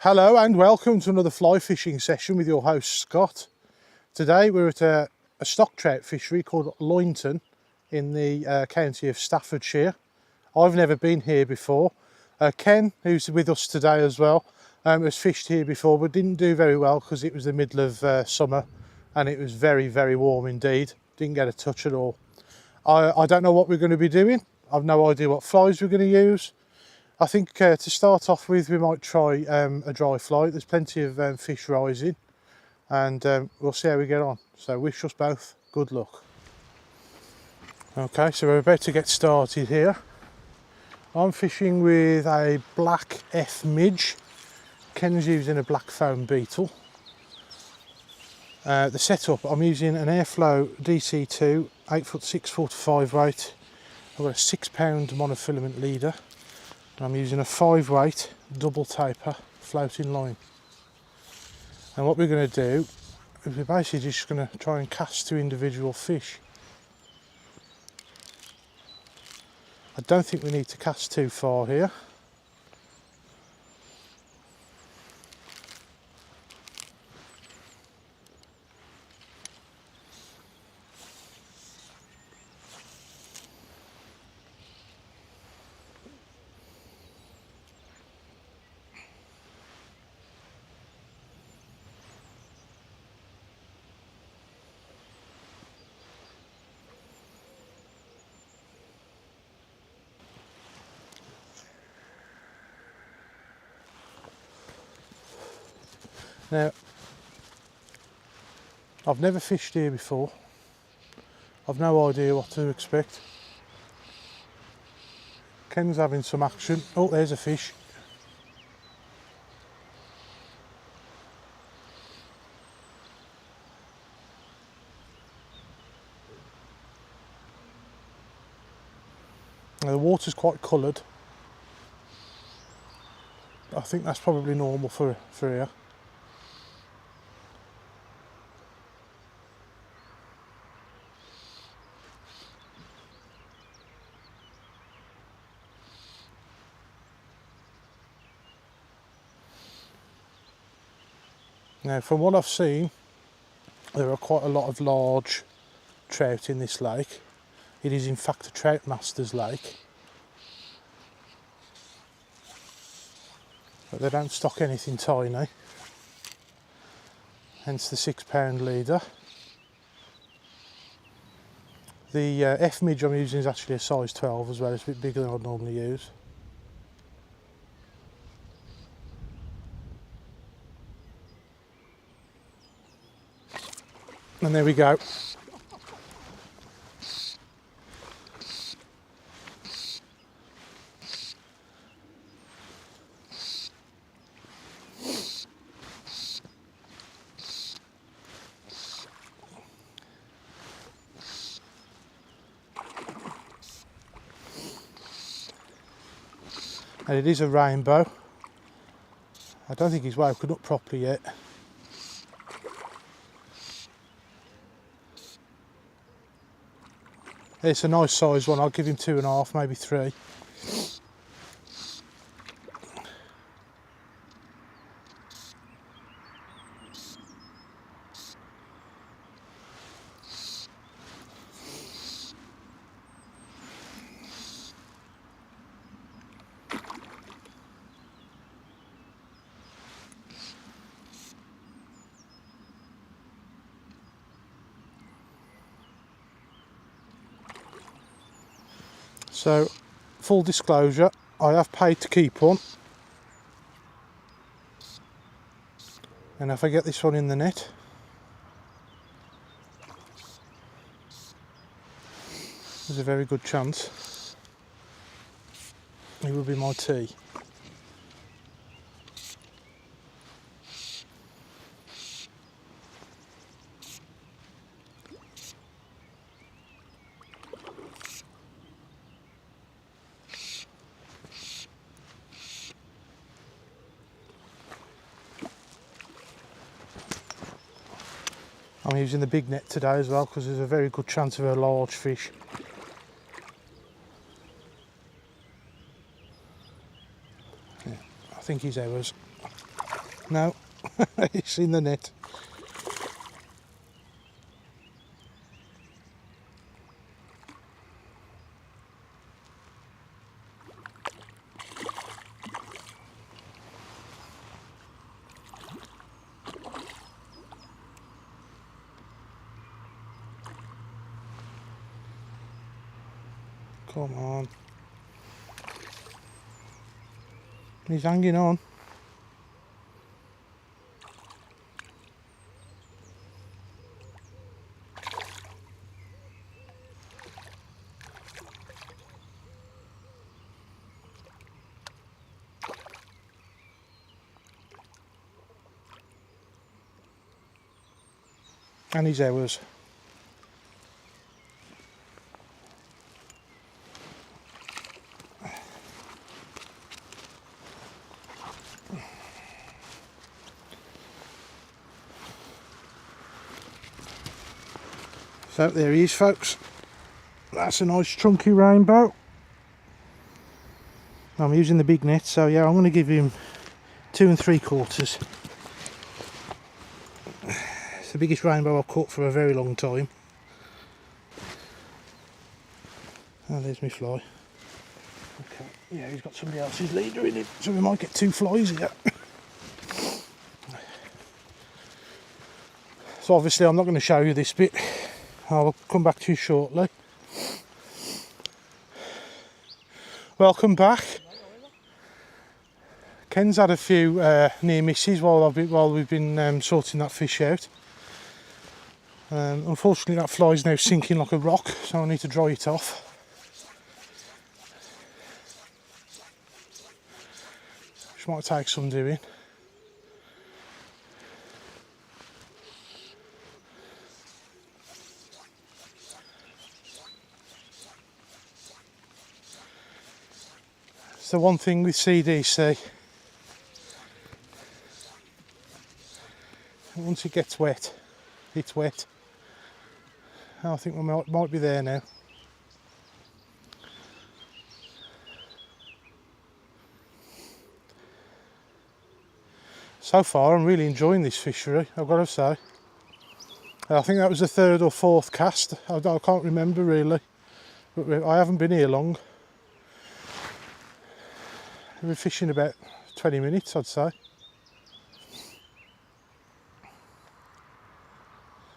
Hello and welcome to another fly fishing session with your host Scott. Today we're at a stock trout fishery called Loynton in the county of Staffordshire. I've never been here before. Ken, who's with us today as well, has fished here before but didn't do very well because it was the middle of summer and it was very, very warm indeed. Didn't get a touch at all. I don't know what we're going to be doing. I've no idea what flies we're going to use. I think to start off with we might try a dry fly. There's plenty of fish rising and we'll see how we get on. So wish us both good luck. Okay, so we're about to get started here. I'm fishing with a black F midge. Ken's using a black foam beetle. The setup, I'm using an Airflow DC2 8'6" 4-5 weight. I've got a 6 pound monofilament leader. I'm using a 5 weight double taper floating line. And what we're going to do is we're basically just going to try and cast two individual fish. I don't think we need to cast too far here. Now, I've never fished here before. I've no idea what to expect. Ken's having some action. Oh, there's a fish. Now, the water's quite coloured. I think that's probably normal for here. Now, from what I've seen, there are quite a lot of large trout in this lake. It is in fact a Trout Masters lake. But they don't stock anything tiny. Hence the 6 pound leader. The F midge I'm using is actually a size 12 as well. It's a bit bigger than I'd normally use. And there we go. And it is a rainbow. I don't think he's woken up properly yet. It's a nice size one. I'll give him 2.5, maybe 3. So, full disclosure, I have paid to keep one. And if I get this one in the net, there's a very good chance it will be my tea. I'm using the big net today as well because there's a very good chance of a large fish. Yeah, I think he's ours. No, it's in the net. Come on. He's hanging on. And he's ours. So there he is, folks. That's a nice chunky rainbow. I'm using the big net, so yeah, I'm going to give him 2 3/4. It's the biggest rainbow I've caught for a very long time. Oh, there's my fly. Okay, yeah, he's got somebody else's leader in it, so we might get 2 flies here. So obviously I'm not going to show you this bit. I'll come back to you shortly. Welcome back. Ken's had a few near misses while we've been sorting that fish out. Unfortunately, that fly is now sinking like a rock, so I need to dry it off. Which might take some doing. So one thing with CDC, once it gets wet, it's wet. I think we might be there now. So far I'm really enjoying this fishery, I've got to say. I think that was the 3rd or 4th cast, I can't remember really, but I haven't been here long. We've been fishing about 20 minutes, I'd say.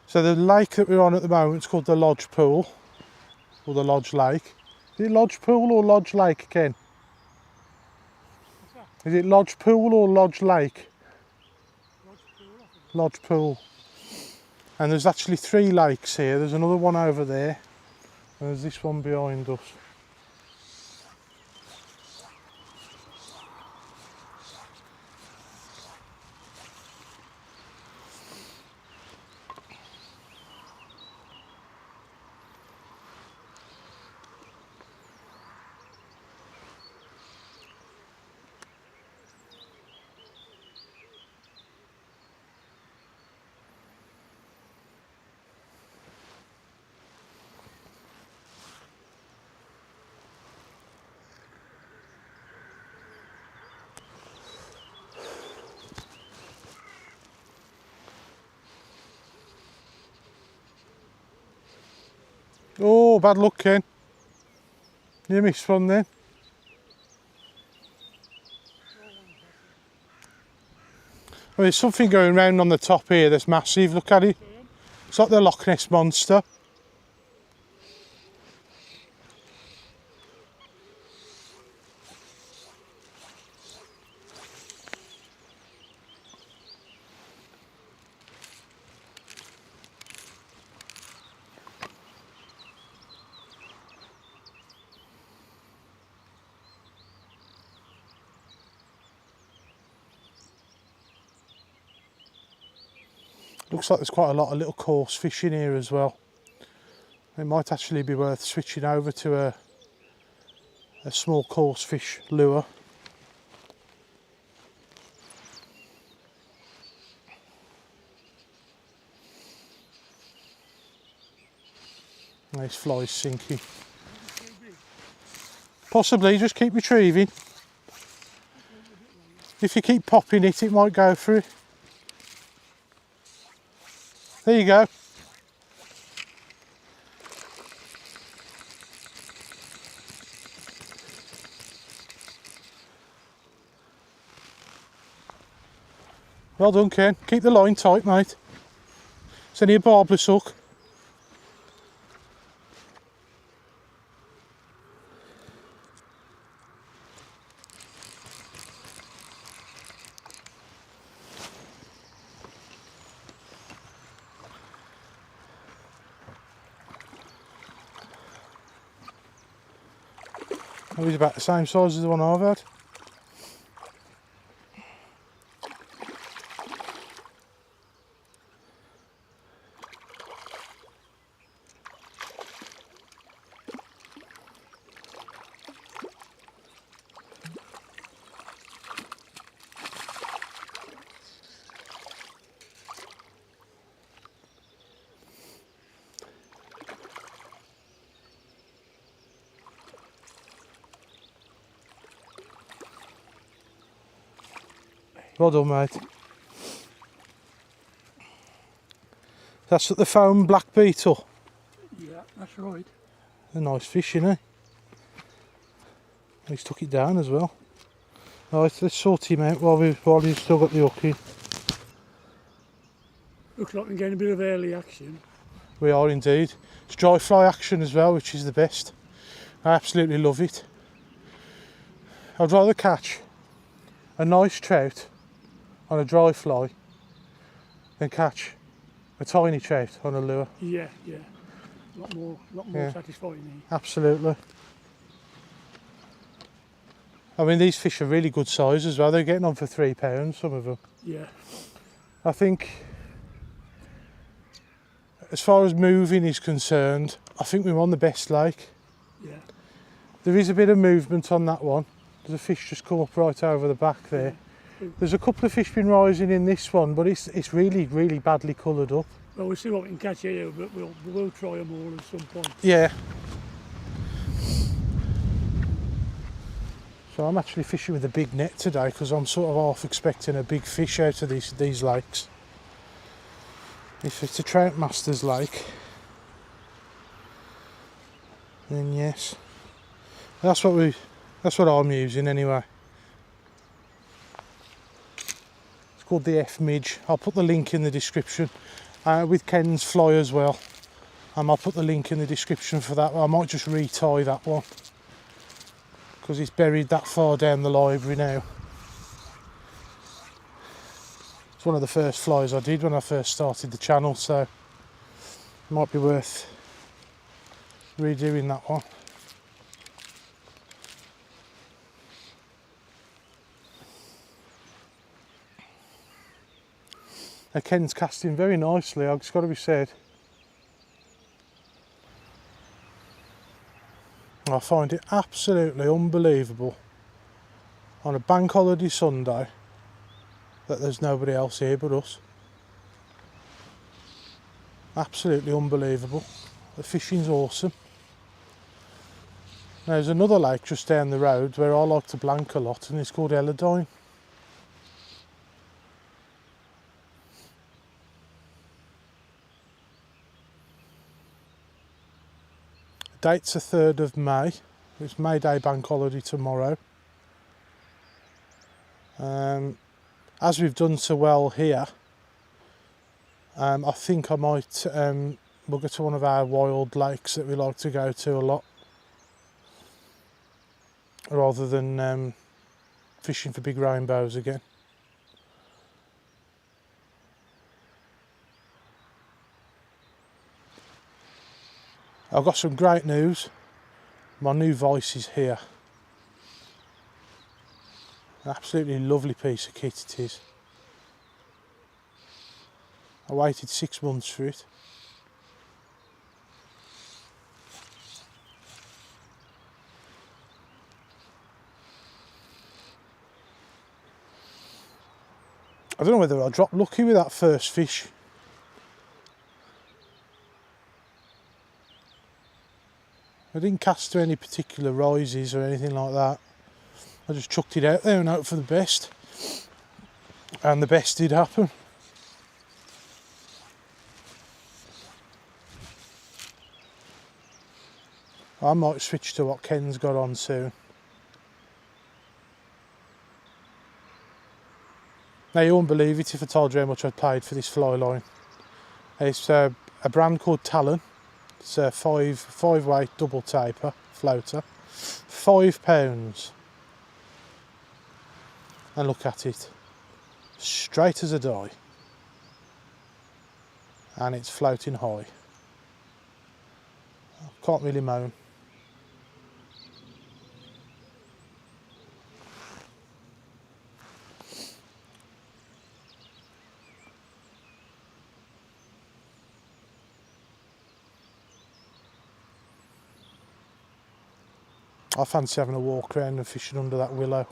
So the lake that we're on at the moment is called the Lodge Pool, or the Lodge Lake. Is it Lodge Pool or Lodge Lake, Ken? Is it Lodge Pool or Lodge Lake? Lodge Pool, I think. Lodge Pool. And there's actually 3 lakes here. There's another one over there, and there's this one behind us. Oh, bad luck, Ken. You missed one then. Well, there's something going round on the top here that's massive. Look at it. It's like the Loch Ness Monster. Looks like there's quite a lot of little coarse fish in here as well. It might actually be worth switching over to a small coarse fish lure. This fly's sinking. Possibly, just keep retrieving. If you keep popping it, it might go through. There you go. Well done, Ken. Keep the line tight, mate. It's only a barbless hook. Oh, he's about the same size as the one I've had. Well done, mate. That's at the foam black beetle. Yeah, that's right. A nice fish, isn't he? He's took it down as well. Right, let's sort him out while he's still got the hook in. Looks like we're getting a bit of early action. We are indeed. It's dry fly action as well, which is the best. I absolutely love it. I'd rather catch a nice trout on a dry fly than catch a tiny trout on a lure. Yeah, yeah. A lot more Yeah. satisfying. Absolutely. I mean, these fish are really good size as well. They're getting on for £3, some of them. Yeah. I think, as far as moving is concerned, I think we're on the best lake. Yeah. There is a bit of movement on that one. There's a fish just come up right over the back there. There's a couple of fish been rising in this one, but it's really, really badly coloured up. Well, we'll see what we can catch here, but we'll try them all at some point. Yeah. So I'm actually fishing with a big net today because I'm sort of half expecting a big fish out of these lakes. If it's a Trout Masters lake, then yes. That's what I'm using anyway. It's called the F Midge. I'll put the link in the description with Ken's fly as well. I'll put the link in the description for that. I might just retie that one because it's buried that far down the library now. It's one of the first flies I did when I first started the channel, so it might be worth redoing that one. Now Ken's casting very nicely, it's got to be said. I find it absolutely unbelievable on a bank holiday Sunday that there's nobody else here but us. Absolutely unbelievable. The fishing's awesome. Now, there's another lake just down the road where I like to blank a lot, and it's called Elladine. The date's the 3rd of May. It's May Day bank holiday tomorrow. As we've done so well here, I think I might bugger to one of our wild lakes that we like to go to a lot, rather than fishing for big rainbows again. I've got some great news. My new Vice is here. An absolutely lovely piece of kit it is. I waited 6 months for it. I don't know whether I dropped lucky with that first fish. I didn't cast to any particular rises or anything like that. I just chucked it out there and hoped for the best. And the best did happen. I might switch to what Ken's got on soon. Now you won't believe it if I told you how much I paid for this fly line. It's a brand called Talon. It's a five weight double taper floater. £5. And look at it. Straight as a die. And it's floating high. Can't really moan. I fancy having a walk around and fishing under that willow.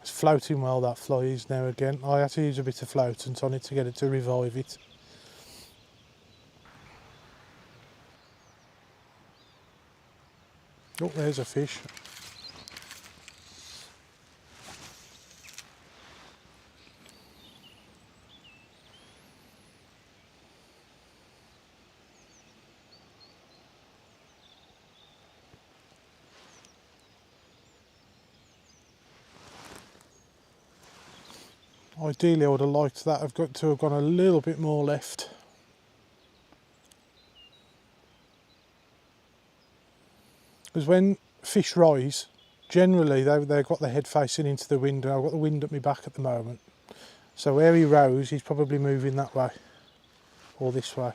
It's floating well, that fly is now again. I had to use a bit of floatant on it to get it to revive it. Oh, there's a fish. Ideally I would have liked that. I've got to have gone a little bit more left. Because when fish rise, generally they've got their head facing into the wind, and I've got the wind at my back at the moment. So where he rose, he's probably moving that way, or this way.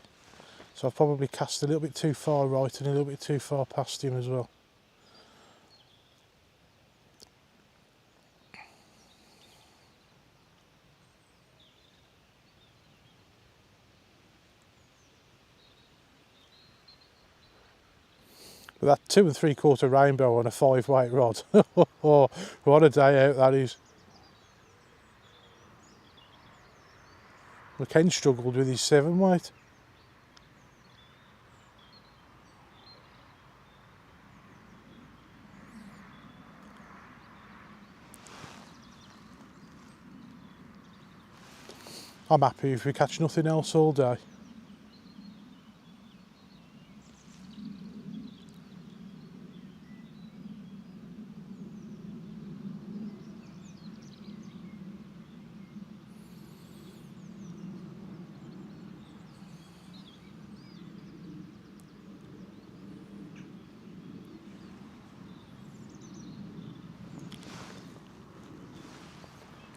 So I've probably cast a little bit too far right and a little bit too far past him as well. But that 2 3/4 rainbow on a 5 weight rod, oh, what a day out that is. Ken struggled with his 7 weight. I'm happy if we catch nothing else all day.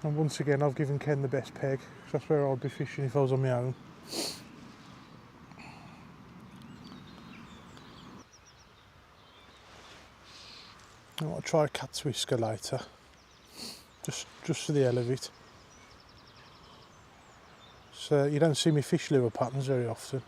And once again I've given Ken the best peg, because that's where I'd be fishing if I was on my own. I want to try a cat's whisker later, just for the hell of it. So you don't see me fish lure patterns very often.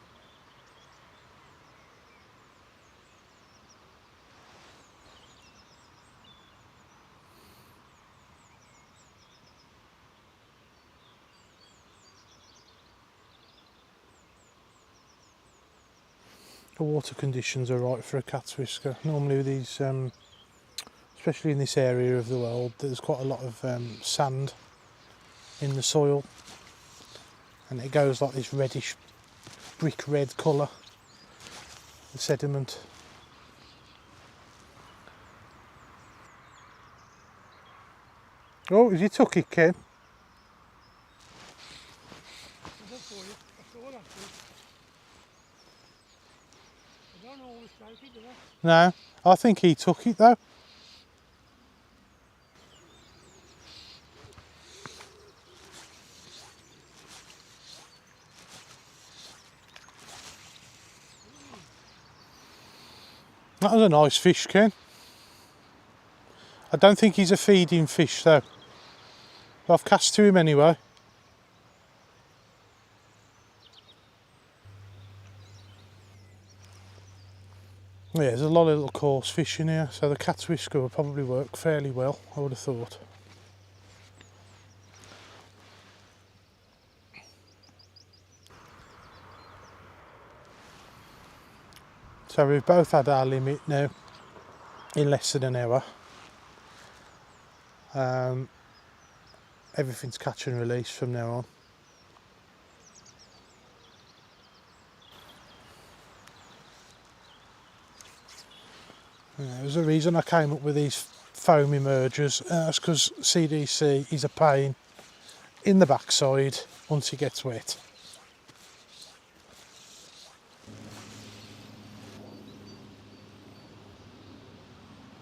The water conditions are right for a cat's whisker. Normally these, especially in this area of the world, there's quite a lot of sand in the soil, and it goes like this reddish brick red colour, the sediment. Oh, has he took it, Ken? No, I think he took it though. That was a nice fish, Ken. I don't think he's a feeding fish though. I've cast to him anyway. Yeah, there's a lot of little coarse fish in here, so the cat's whisker will probably work fairly well, I would have thought. So we've both had our limit now in less than an hour. Everything's catch and release from now on. There's a reason I came up with these foam emergers. That's because CDC is a pain in the backside once it gets wet.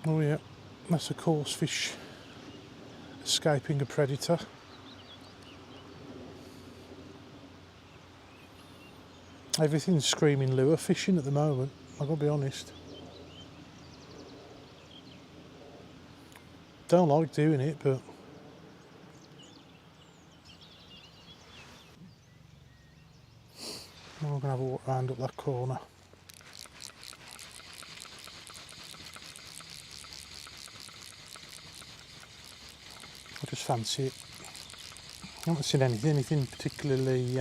Oh yeah, that's a coarse fish escaping a predator. Everything's screaming lure fishing at the moment, I've got to be honest. Don't like doing it, but I'm going to have a walk round up that corner. I just fancy it. I haven't seen anything particularly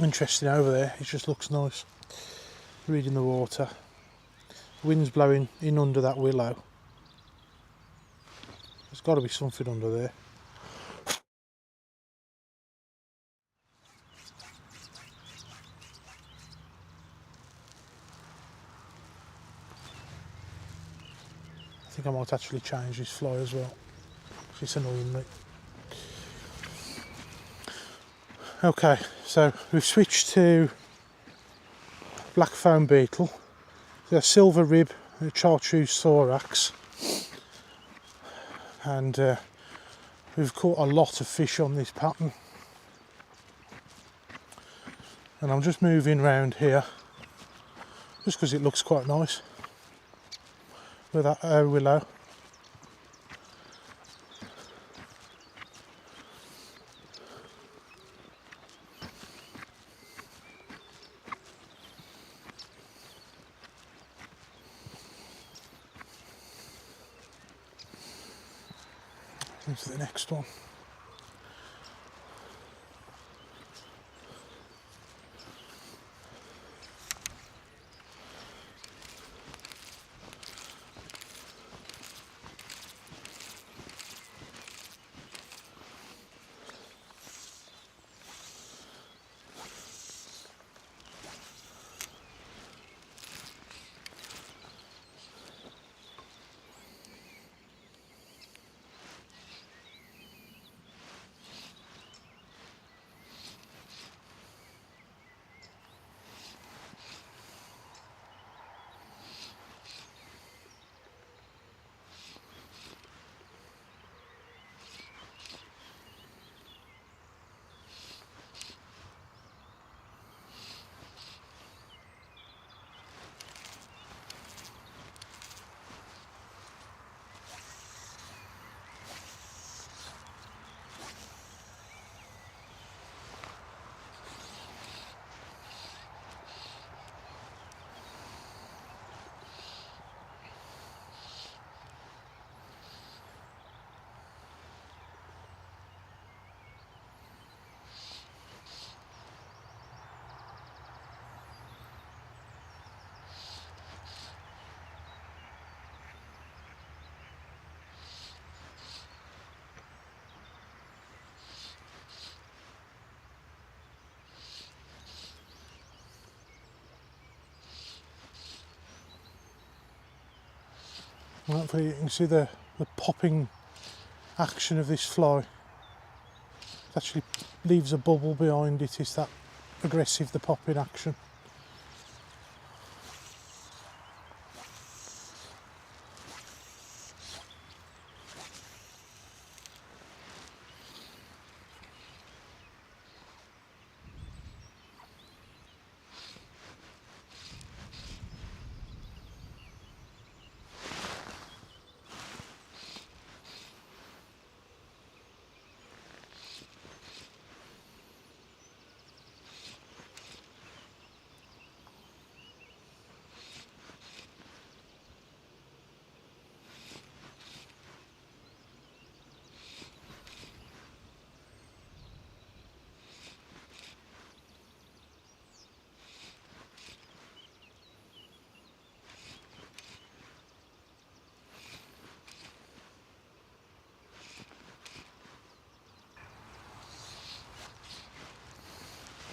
interesting over there. It just looks nice. Reading the water. Wind's blowing in under that willow. There's got to be something under there. I think I might actually change this fly as well. It's annoying me. Okay, so we've switched to black foam beetle. A silver rib, a chartreuse thorax, and we've caught a lot of fish on this pattern. And I'm just moving around here just because it looks quite nice with that willow. Into the next one. Hopefully you can see the popping action of this fly. It actually leaves a bubble behind it. It's that aggressive, the popping action.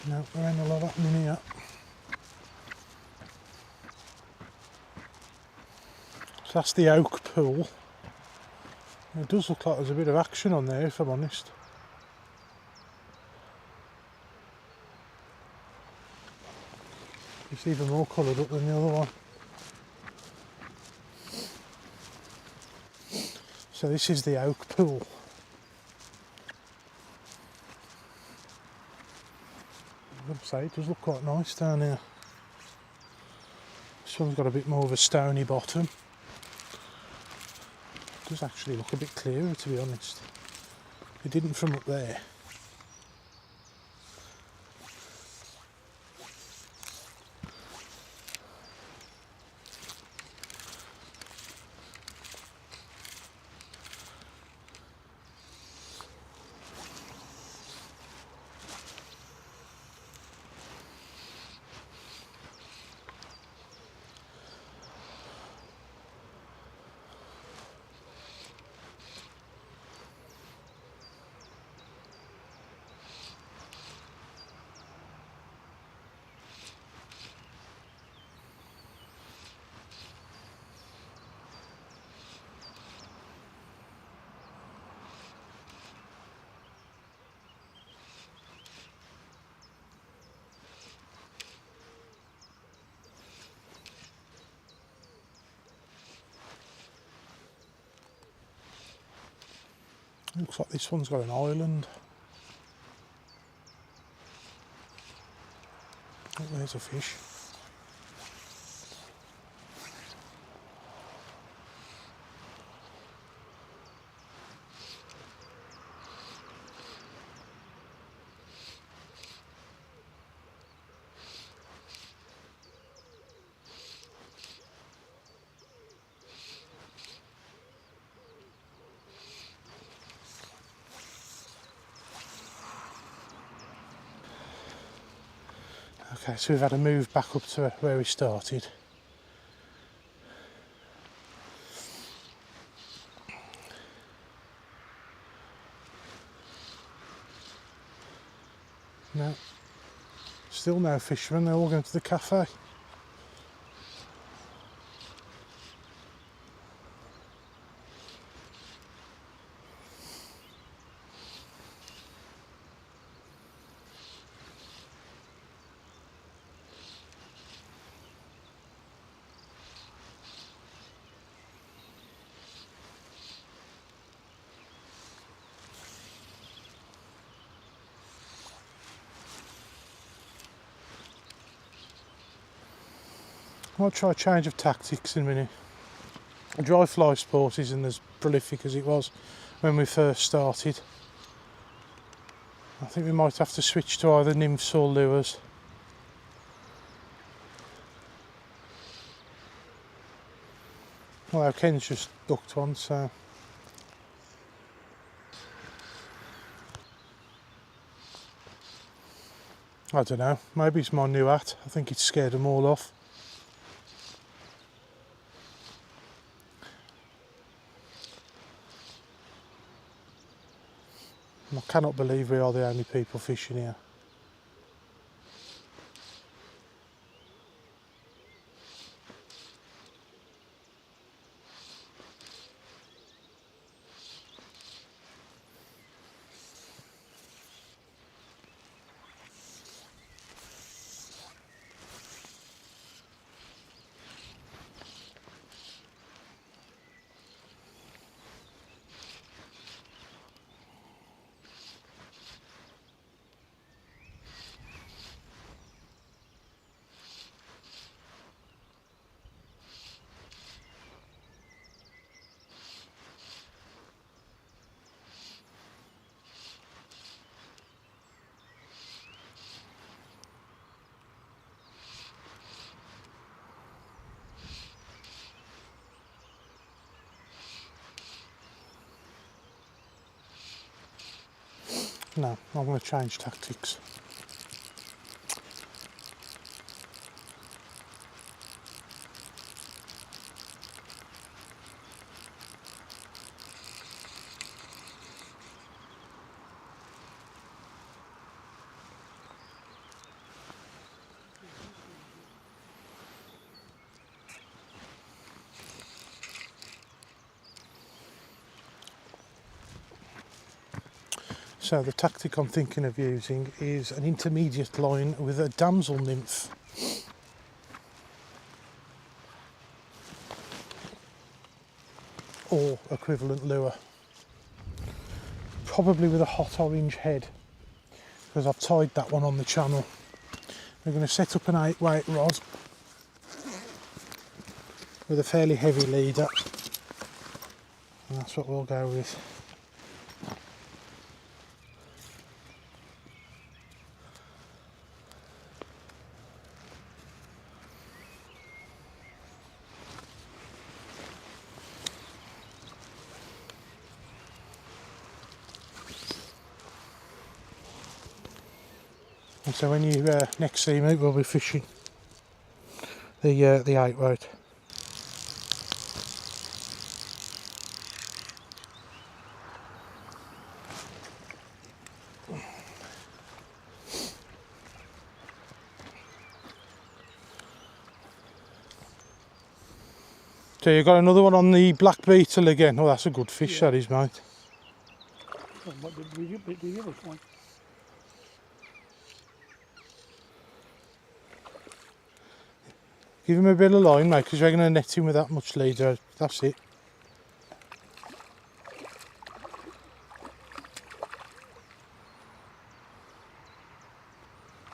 No, there ain't a lot happening here. So that's the oak pool. It does look like there's a bit of action on there, if I'm honest. It's even more coloured up than the other one. So this is the oak pool. I'd say it does look quite nice down here. This one's got a bit more of a stony bottom. It does actually look a bit clearer, to be honest. It didn't from up there. Looks like this one's got an island. Oh, there's a fish. Okay, so we've had a move back up to where we started. No, still no fishermen, they're all going to the cafe. I'll try a change of tactics in a minute. A dry fly sport isn't as prolific as it was when we first started. I think we might have to switch to either nymphs or lures. Well, Ken's just ducked one, so... I don't know, maybe it's my new hat. I think it scared them all off. I cannot believe we are the only people fishing here. No, I'm going to change tactics. So the tactic I'm thinking of using is an intermediate line with a damsel nymph. Or equivalent lure. Probably with a hot orange head, because I've tied that one on the channel. We're going to set up an 8-weight rod with a fairly heavy leader, and that's what we'll go with. And so when you next see me, we'll be fishing the 8-weight. So you've got another one on the black beetle again. Oh, that's a good fish, that is, mate. What did we get the other one? Give him a bit of line, mate, because you're going to net him with that much leader. That's it.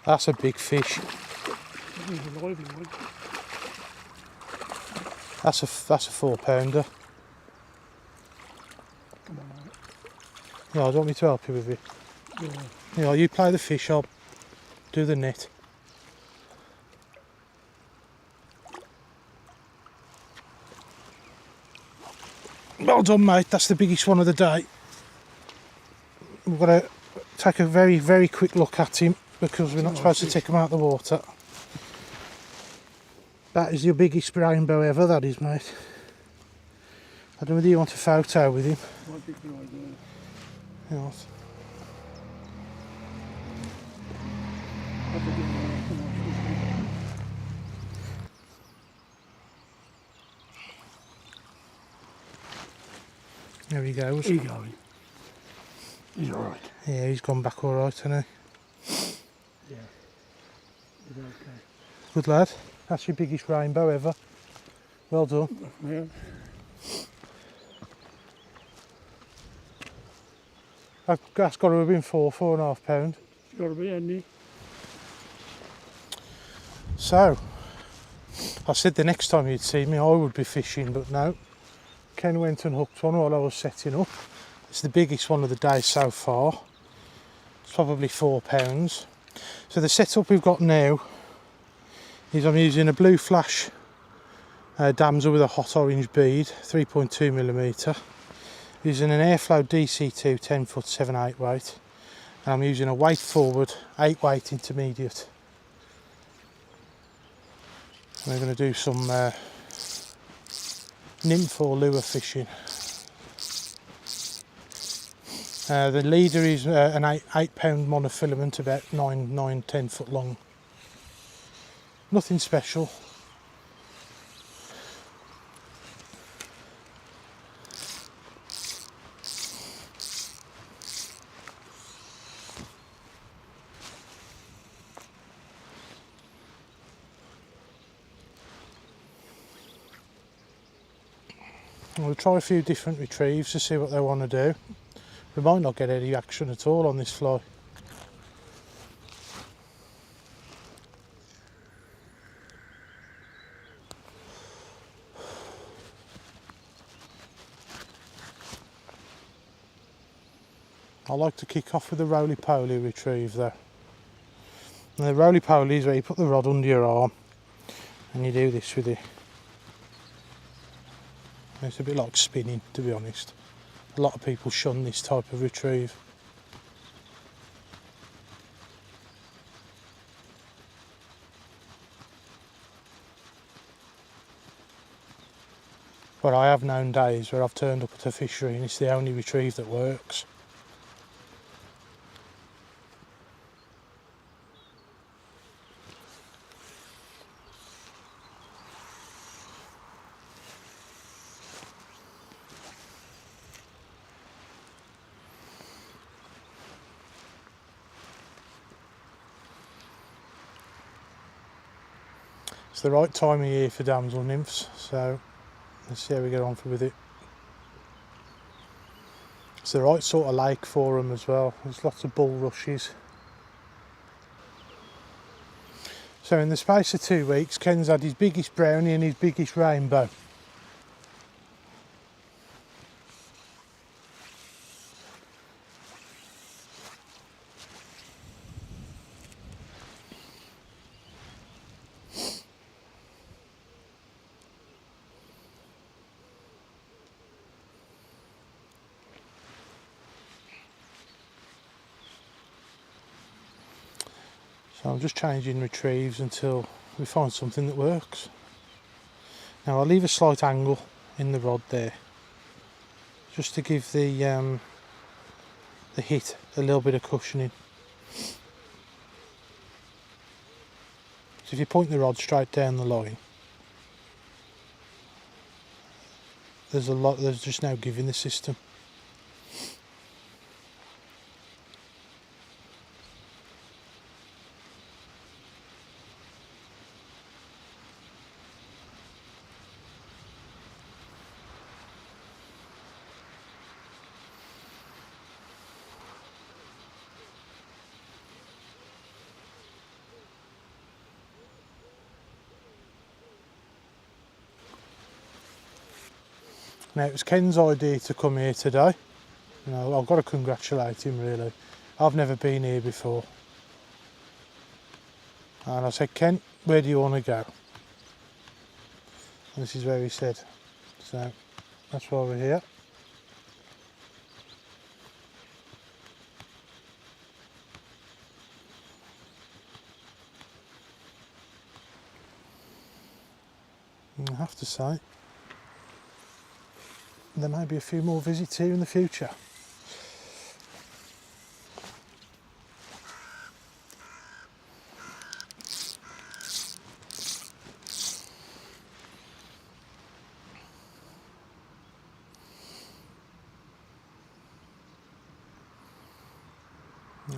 That's a big fish. He's a lively one. That's a 4-pounder. Come on, mate. Yeah, I don't want me to help you with it. Yeah. Yeah, you play the fish, I'll do the net. Well done, mate. That's the biggest one of the day. We've got to take a very, very quick look at him because we're not supposed to take him out of the water. That is your biggest rainbow ever, that is, mate. I don't know whether you want a photo with him. Might be a good idea. Yeah. That's a good one. Come on, There he goes. he's going. He's alright. Yeah, he's gone back all right, hasn't he? Yeah. He's okay. Good lad. That's your biggest rainbow ever. Well done. Yeah. That's got to have been 4.5 pound. It's got to be, hasn't he? So, I said the next time you'd see me I would be fishing, but no. Ken went and hooked one while I was setting up. It's the biggest one of the day so far. It's probably 4 pounds. So the setup we've got now is I'm using a blue flash damsel with a hot orange bead, 3.2mm. Using an airflow DC2 10-foot 7/8 weight. And I'm using a weight forward 8-weight intermediate. We're going to do some nymph or lure fishing. The leader is an 8-pound monofilament, about 9-10 foot long. Nothing special. We'll try a few different retrieves to see what they want to do. We might not get any action at all on this fly. I like to kick off with a roly-poly retrieve though. And the roly-poly is where you put the rod under your arm and you do this with it. It's a bit like spinning, to be honest. A lot of people shun this type of retrieve. But I have known days where I've turned up at a fishery and it's the only retrieve that works. It's the right time of year for damsel nymphs, so let's see how we get on with it. It's the right sort of lake for them as well. There's lots of bulrushes. So in the space of 2 weeks, Ken's had his biggest brownie and his biggest rainbow. So I'm just changing retrieves until we find something that works. Now I'll leave a slight angle in the rod there, just to give the hit a little bit of cushioning. So if you point the rod straight down the line, there's just no give in the system. Now it was Ken's idea to come here today. You know, I've got to congratulate him really. I've never been here before. And I said, Ken, where do you want to go? And this is where he said. So that's why we're here. And I have to say, there may be a few more visits here in the future.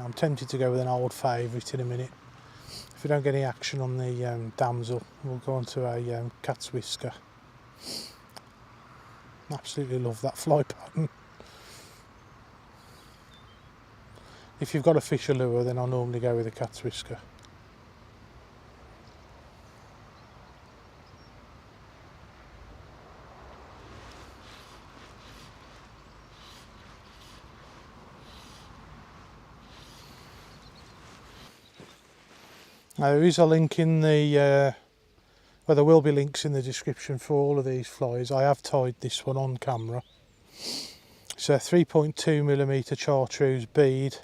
I'm tempted to go with an old favourite in a minute. If we don't get any action on the damsel, we'll go on to a cat's whisker. Absolutely love that fly pattern. If you've got a fish lure, then I'll normally go with a cat's whisker. Now there is a link in the, well, there will be links in the description for all of these flies. I have tied this one on camera. It's a 3.2mm chartreuse bead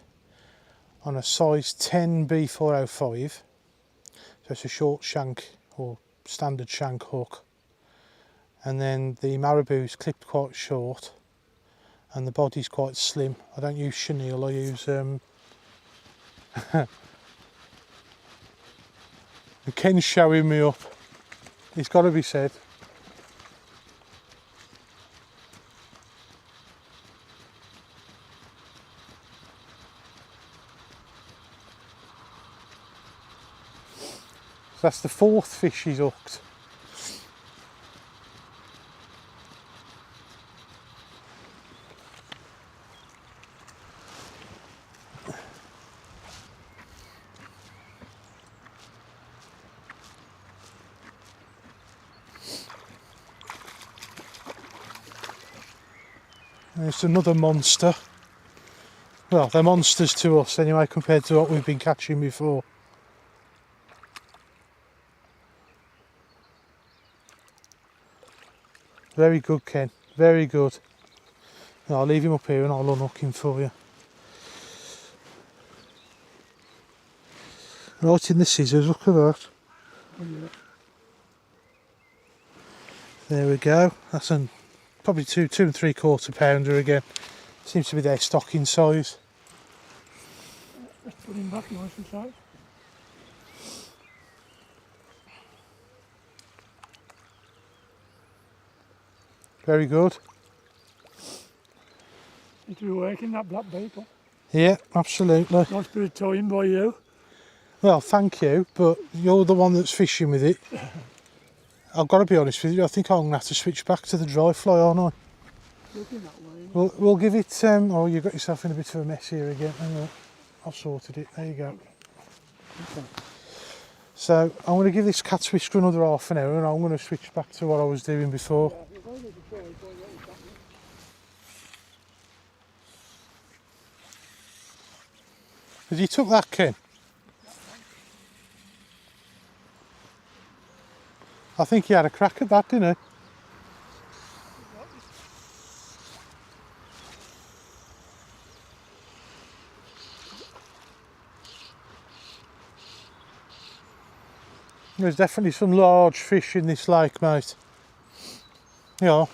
on a size 10 B405. So it's a short shank or standard shank hook. And then the marabou's clipped quite short and the body's quite slim. I don't use chenille, I use Ken's showing me up. It's got to be said. So that's the 4th fish he's hooked. There's another monster. Well, they're monsters to us anyway compared to what we've been catching before. Very good, Ken, very good. Now, I'll leave him up here and I'll unhook him for you. Right in the scissors, look at that. Oh, yeah. There we go. That's probably 2 3/4 pounder again. Seems to be their stocking size. Let's put him back nice and tight. Very good. It will work in that black beetle. Yeah, absolutely. Nice bit of time by you. Well, thank you, but you're the one that's fishing with it. I've got to be honest with you, I think I'm going to have to switch back to the dry fly, aren't I? Looking that way. We'll give it, oh, you got yourself in a bit of a mess here again. Hang on, I've sorted it, there you go. Okay. So I'm going to give this cat's whisker another half an hour and I'm going to switch back to what I was doing before. Yeah, if I need to try, find out what's happening. Have you took that, Ken? I think he had a crack at that, didn't he? There's definitely some large fish in this lake, mate. Yeah.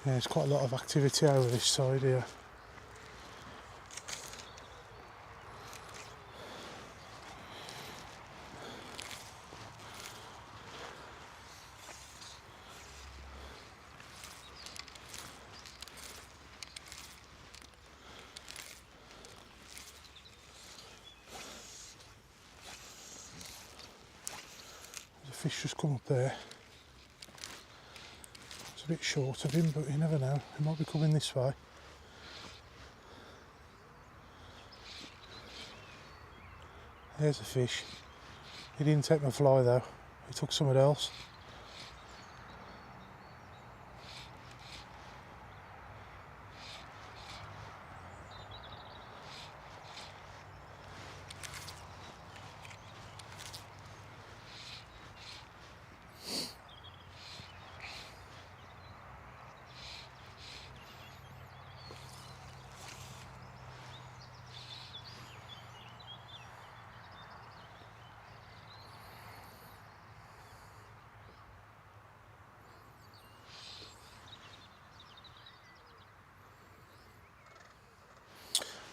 Yeah, there's quite a lot of activity over this side here. There's a fish just come up there. It's a bit short of him, but you never know. He might be coming this way. There's a fish. He didn't take my fly though. He took something else.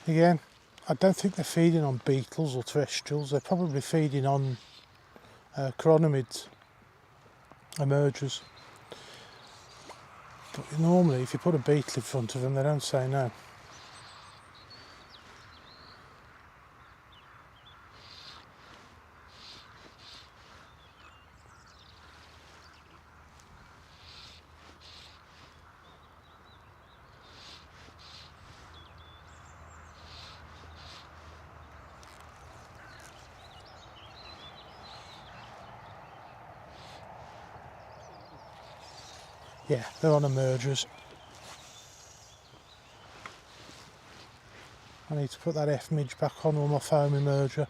Again, I don't think they're feeding on beetles or terrestrials. They're probably feeding on chironomids, emergers. But normally, if you put a beetle in front of them, they don't say no. Yeah, they're on emergers. I need to put that F-midge back on with my foam emerger.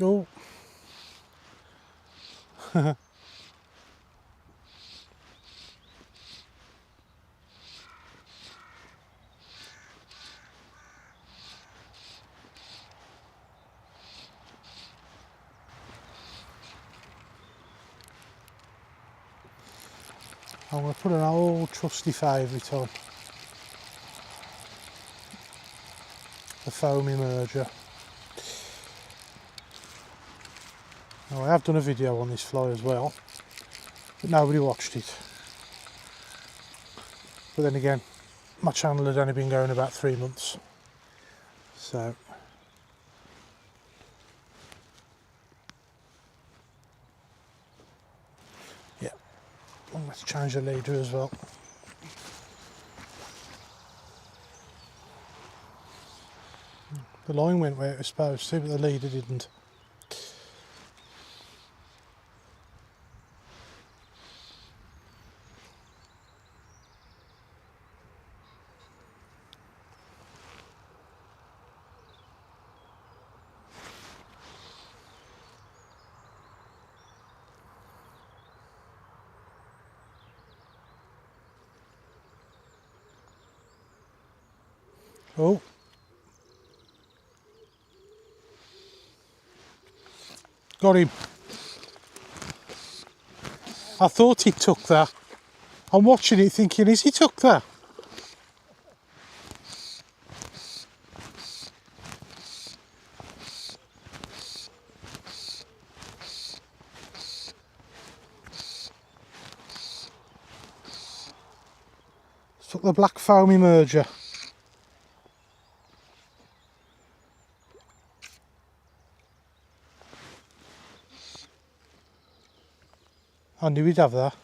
Oh. I'm going to put an old trusty favourite on. The foamy merger. Now I have done a video on this fly as well, but nobody watched it. But then again, my channel had only been going about 3 months. So yeah, let's change the leader as well. The line went where it was supposed to, but the leader didn't. Oh. Got him. I thought he took that. I'm watching it thinking, is he took that? Took the black foamy merger. I knew he'd have that.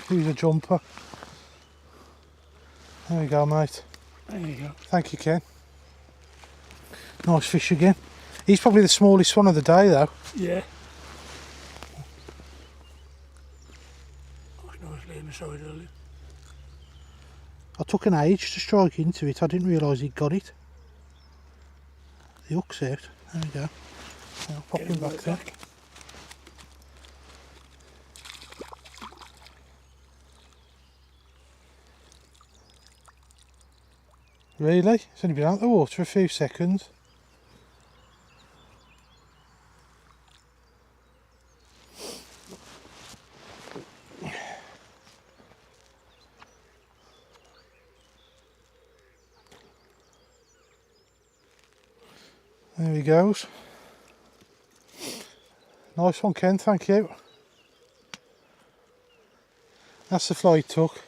He's a jumper. There we go, mate. There you go. Thank you, Ken. Nice fish again. He's probably the smallest one of the day, though. Yeah. Nicely in the side earlier. I took an age to strike into it. I didn't realise he'd got it. The hook's out. There we go. I'll pop him back there. Really? It's only been out of the water a few seconds. There he goes. Nice one, Ken, thank you. That's the fly he took.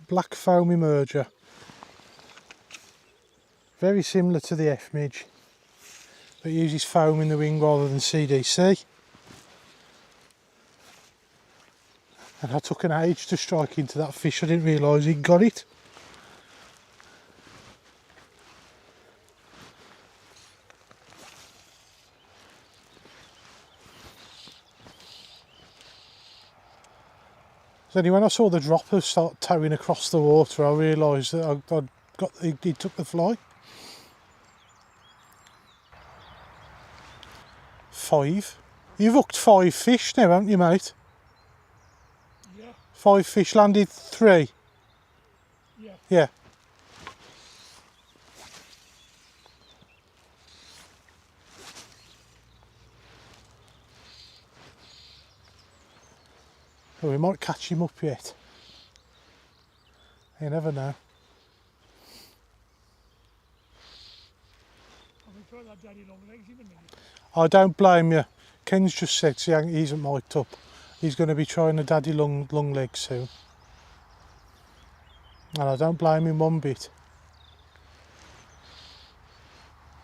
Black foamy merger. Very similar to the F-midge, but uses foam in the wing rather than CDC. And I took an age to strike into that fish. I didn't realise he'd got it. So anyway, when I saw the dropper start towing across the water, I realised that he took the fly. 5. You've hooked 5 fish now, haven't you, mate? Yeah. 5 fish, landed 3. Yeah. Yeah. Oh, we might catch him up yet. You never know. I'm going to try that daddy long legs in a minute. I don't blame you. Ken's just said he isn't mic'd up. He's going to be trying a daddy long leg soon. And I don't blame him one bit.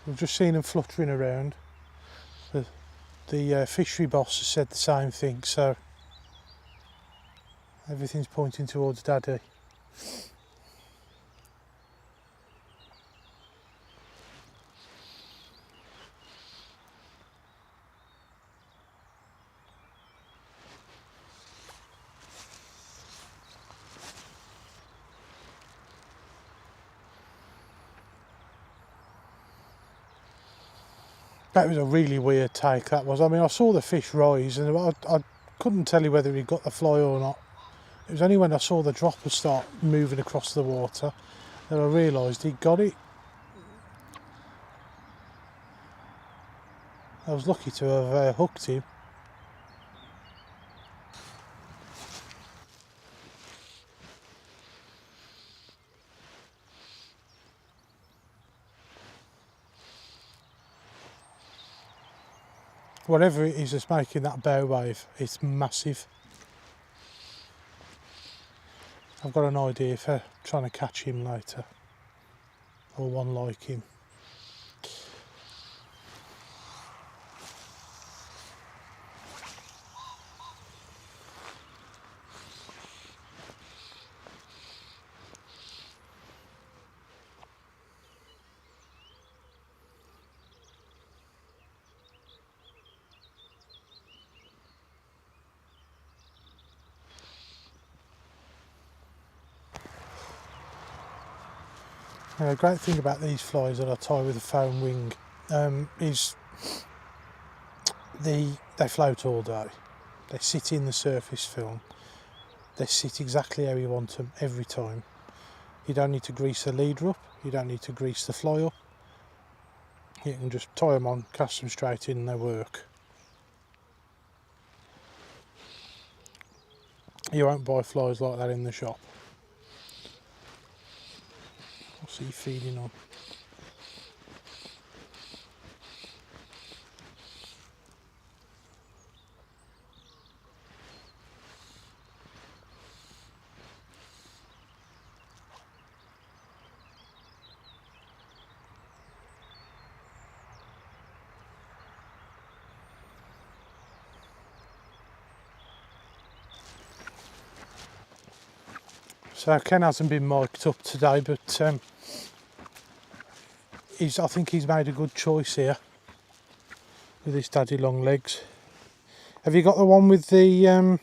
We've just seen him fluttering around. The fishery boss has said the same thing, so everything's pointing towards daddy. That was a really weird take, that was. I mean, I saw the fish rise and I couldn't tell you whether he got the fly or not. It was only when I saw the dropper start moving across the water that I realised he'd got it. I was lucky to have hooked him. Whatever it is that's making that bow wave, it's massive. I've got an idea for trying to catch him later, or one like him. The great thing about these flies that I tie with a foam wing is they float all day. They sit in the surface film. They sit exactly how you want them every time. You don't need to grease the leader up. You don't need to grease the fly up. You can just tie them on, cast them straight in and they work. You won't buy flies like that in the shop. What's he feeding on? So Ken hasn't been mic'd up today, but I think he's made a good choice here with his daddy long legs. Have you got the one with the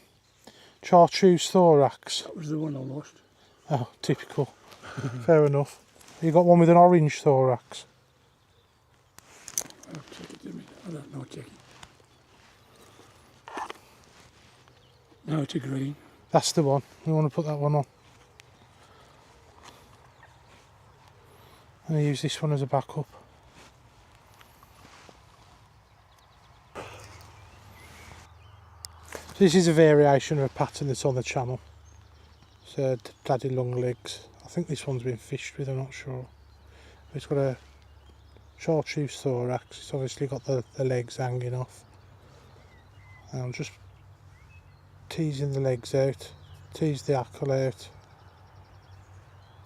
chartreuse thorax? That was the one I lost. Oh, typical. Fair enough. You got one with an orange thorax? I'll check it, didn't I? I don't know, check it. No, it's a green. That's the one. You want to put that one on. I'm going to use this one as a backup. So this is a variation of a pattern that's on the channel. It's daddy long legs. I think this one's been fished with, I'm not sure. It's got a chartreuse thorax. It's obviously got the legs hanging off. And I'm just teasing the legs out, tease the hackle out,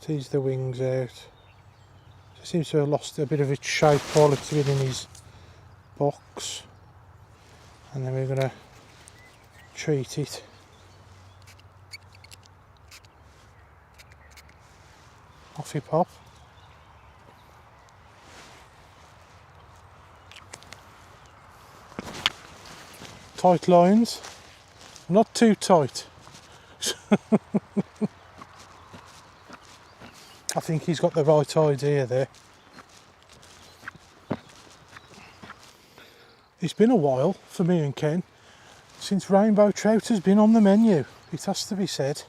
tease the wings out. It seems to have lost a bit of its shape while it's been in his box. And then we're going to treat it. Off he pop. Tight lines, not too tight. I think he's got the right idea there. It's been a while for me and Ken since Rainbow Trout has been on the menu, it has to be said.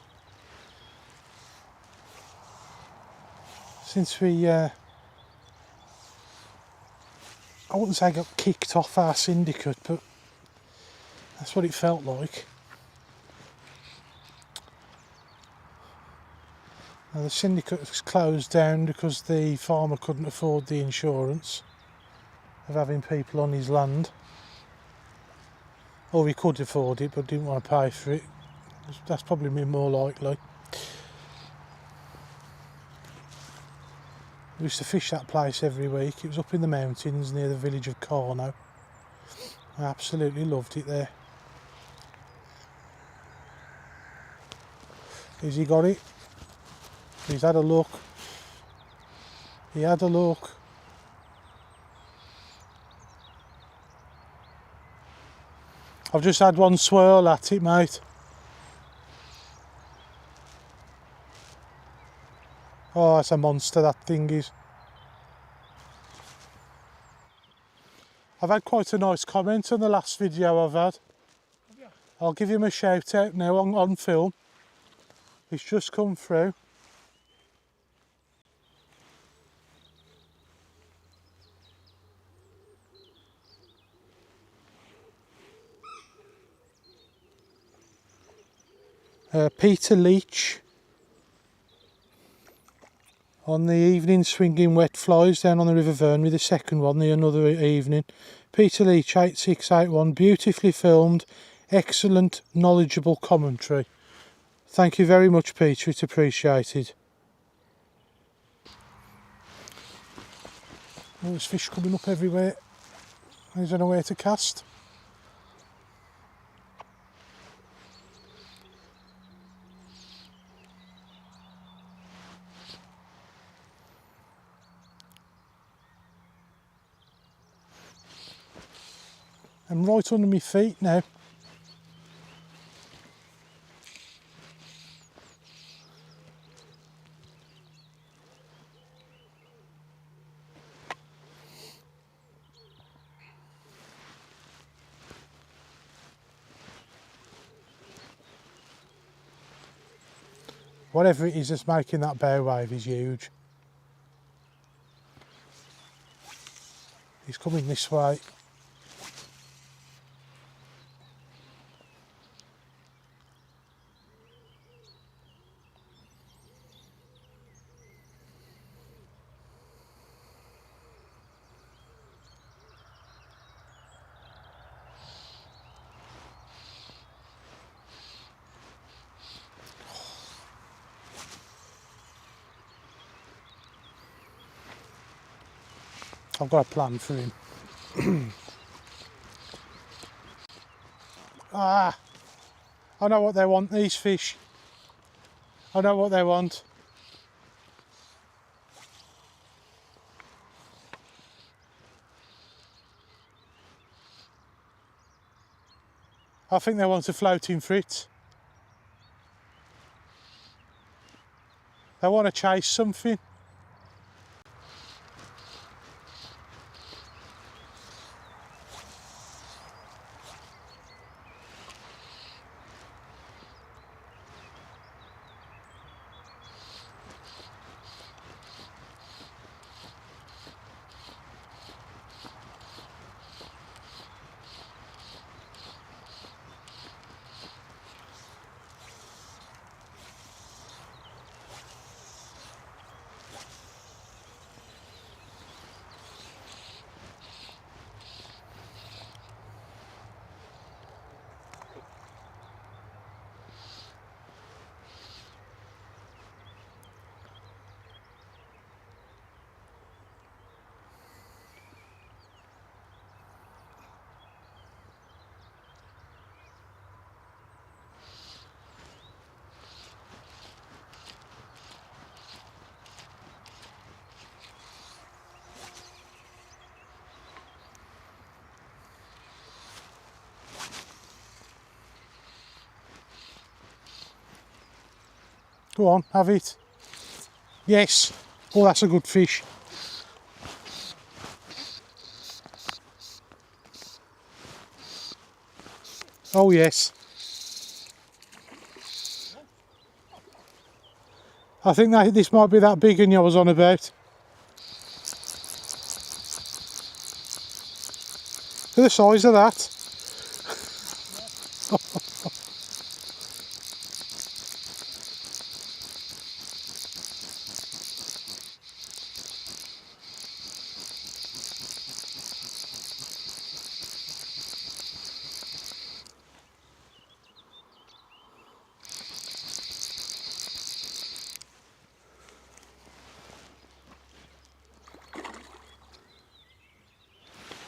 Since we, I wouldn't say got kicked off our syndicate, but that's what it felt like. Now the syndicate was closed down because the farmer couldn't afford the insurance of having people on his land. Or he could afford it but didn't want to pay for it. That's probably been more likely. We used to fish that place every week. It was up in the mountains near the village of Carno. I absolutely loved it there. Has he got it? He's had a look. He had a look. I've just had one swirl at it, mate. Oh, that's a monster, that thing is. I've had quite a nice comment on the last video I've had. I'll give him a shout out now on film. He's just come through. Peter Leach on the evening swinging wet flies down on the River Verne with the second one the another evening. Peter Leach 8681, beautifully filmed, excellent knowledgeable commentary. Thank you very much, Peter, it's appreciated. Oh, there's fish coming up everywhere. I don't know where to cast. I'm right under my feet now. Whatever it is that's making that bow wave is huge. He's coming this way. I've got a plan for him. I know what they want, these fish. I know what they want. I think they want a floating frit. They want to chase something. Go on, have it. Yes. Oh, that's a good fish. Oh, yes. I think that this might be that big one I was on about. Look at the size of that.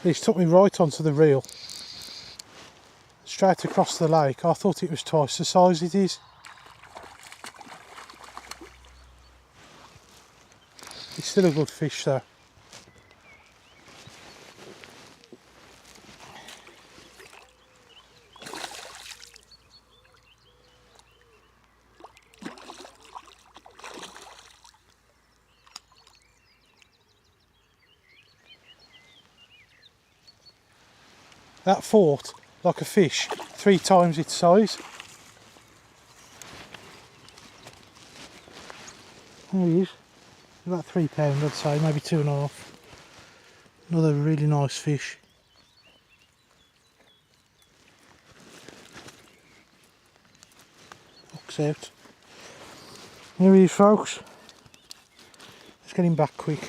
He's took me right onto the reel, straight across the lake. I thought it was twice the size it is. It's still a good fish though. That fought like a fish 3 times its size. There he is. About £3 I'd say, maybe 2.5. Another really nice fish. Hooks out. Here he is, folks. Let's get him back quick.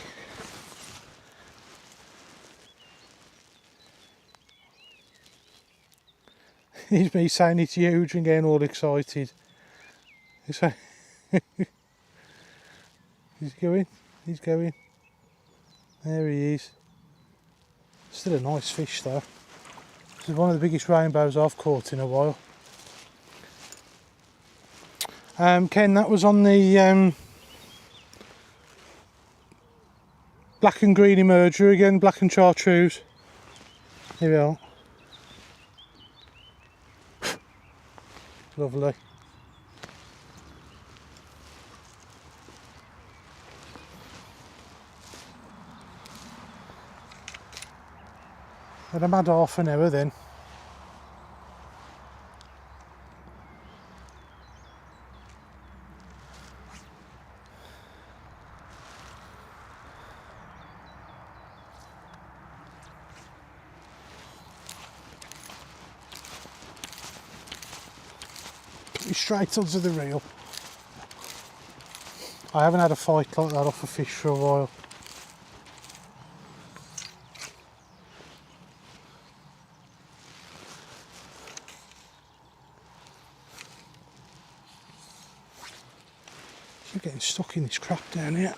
He's me saying it's huge and getting all excited. He's going, he's going. There he is. Still a nice fish though. This is one of the biggest rainbows I've caught in a while. Ken, that was on the black and green emerger again, black and chartreuse. Here we are. Lovely. And I'm had half an hour then. Put me straight onto the reel. I haven't had a fight like that off a fish for a while. You're getting stuck in this crap down here.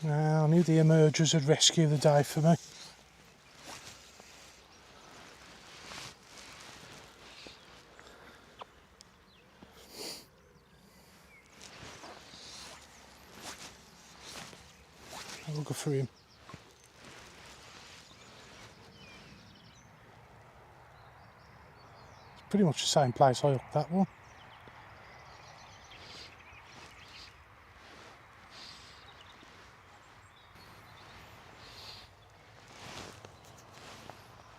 I knew the emergers would rescue the day for me. I'll go for him. It's pretty much the same place I hooked that one.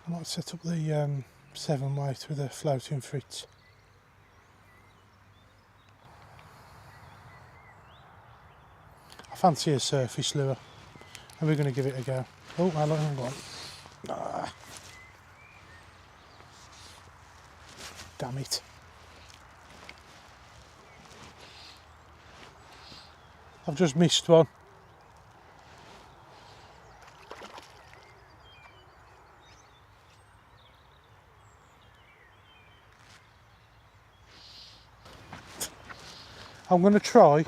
I might set up the 7 weight with a floating fritz. I fancy a surface lure and we're going to give it a go. Oh, how long have I got? Ah. Damn it. I've just missed one. I'm going to try.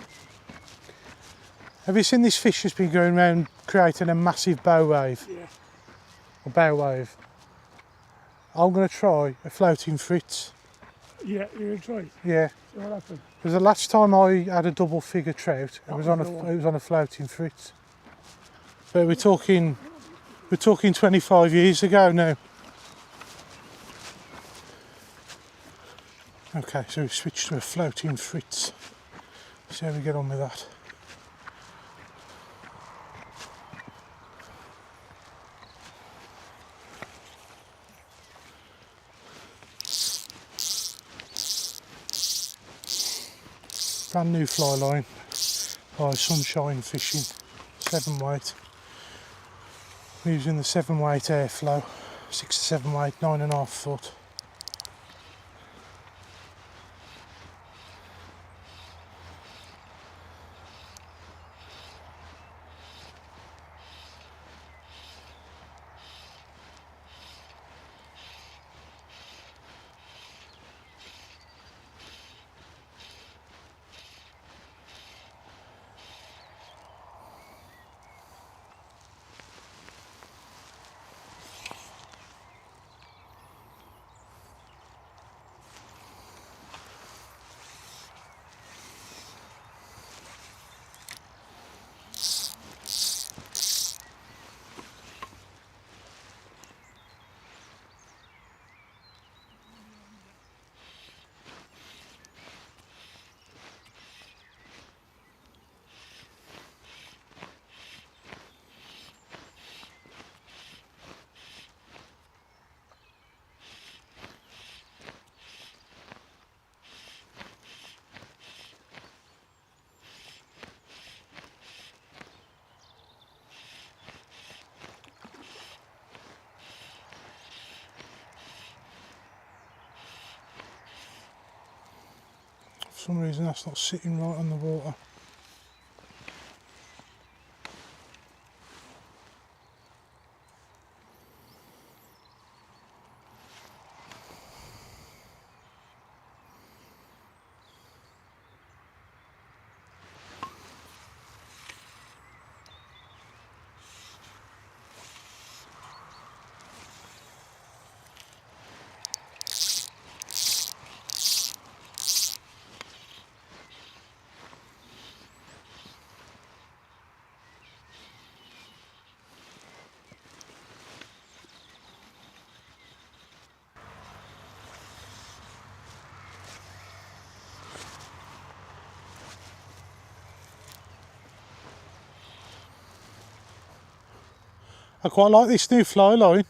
Have you seen this fish that's been going around creating a massive bow wave? Yeah. A bow wave. I'm going to try a floating fritz. Yeah, you're right. Yeah. So what happened? Because the last time I had a double figure trout, it was on a floating fritz. But we're talking 25 years ago now. Okay, so we switched to a floating fritz. See how we get on with that. Brand new fly line by Sunshine Fishing, 7 weight. We're using the 7 weight airflow, 6 to 7 weight, 9.5 foot. For some reason that's not sitting right on the water. I quite like this new fly line.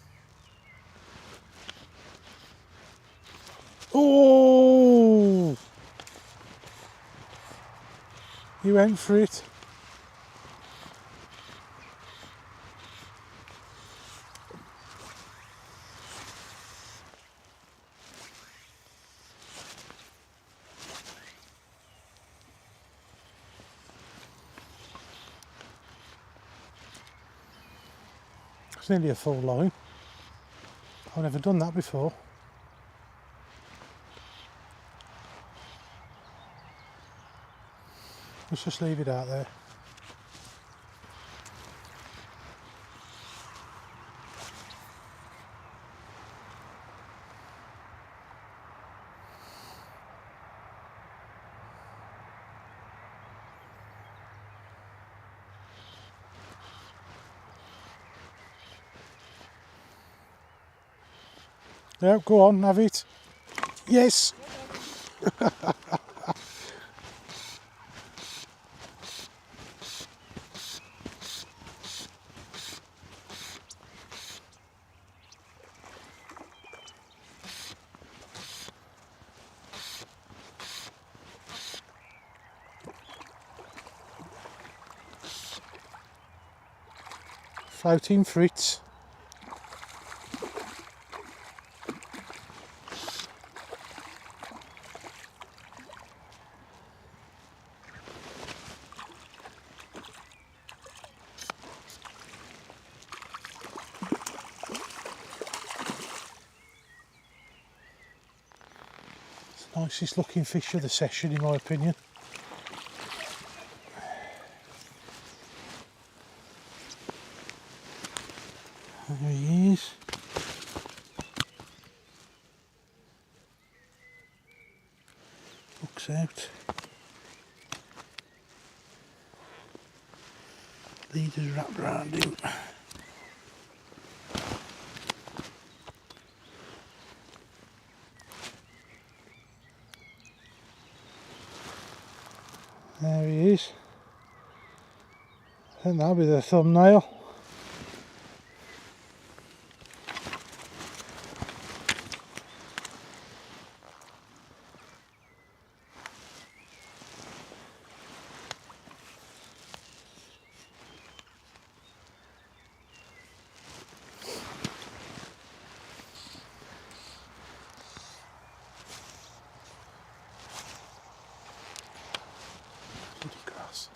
Oh! He went for it. It's nearly a full line. I've never done that before. Let's just leave it out there. Yeah, go on, have it. Yes! Floating fruits. It's the nicest looking fish of the session in my opinion. There he is. Looks out. Leader's wrapped around him. There he is. I think that'll be the thumbnail. Bloody grass.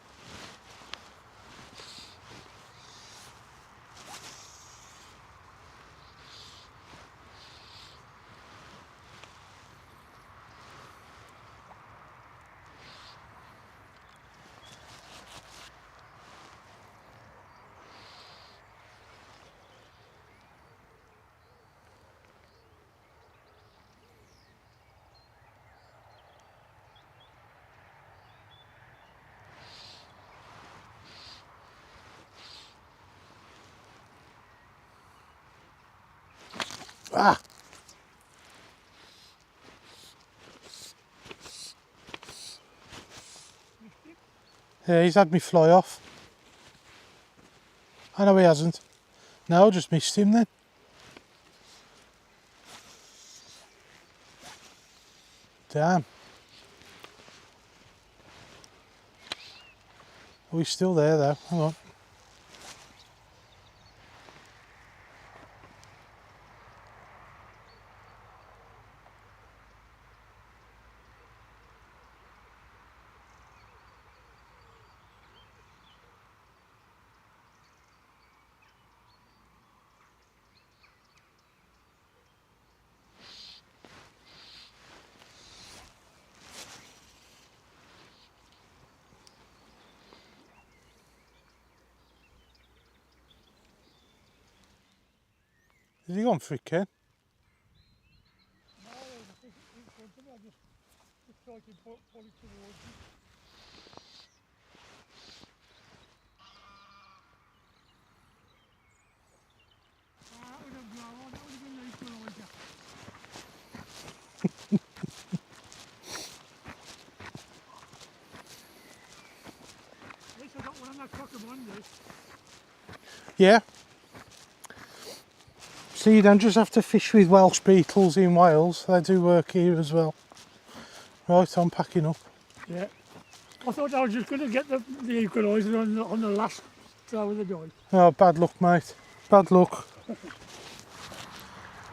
Ah! Yeah, he's had me fly off. I know he hasn't. No, I just missed him then. Damn. Oh, he's still there though. Hang on. Has he gone for it, Ken? No, I think it's something. I just try to pull it towards me. That would have blown on. That would have been the equaliser. At least I got one on that cock of wonders. Yeah. So you don't just have to fish with Welsh beetles in Wales, they do work here as well. Right, I'm packing up. Yeah. I thought I was just going to get the equaliser on the last throw of the die. Oh, bad luck, mate. Bad luck.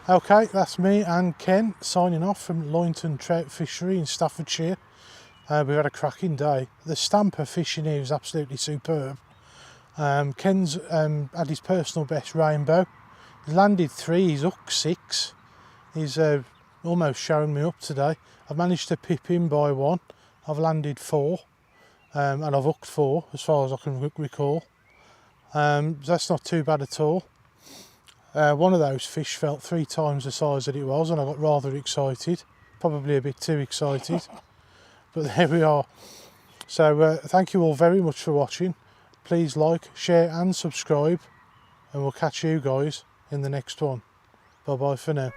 Okay, that's me and Ken signing off from Loynton Trout Fishery in Staffordshire. We've had a cracking day. The stamper fishing here is absolutely superb. Ken's had his personal best rainbow. He's landed 3, he's hooked 6. He's almost shown me up today. I've managed to pip him by 1. I've landed 4 and I've hooked 4 as far as I can recall. That's not too bad at all. One of those fish felt 3 times the size that it was and I got rather excited. Probably a bit too excited. But there we are. So thank you all very much for watching. Please like, share and subscribe, and we'll catch you guys in the next one. Bye bye for now.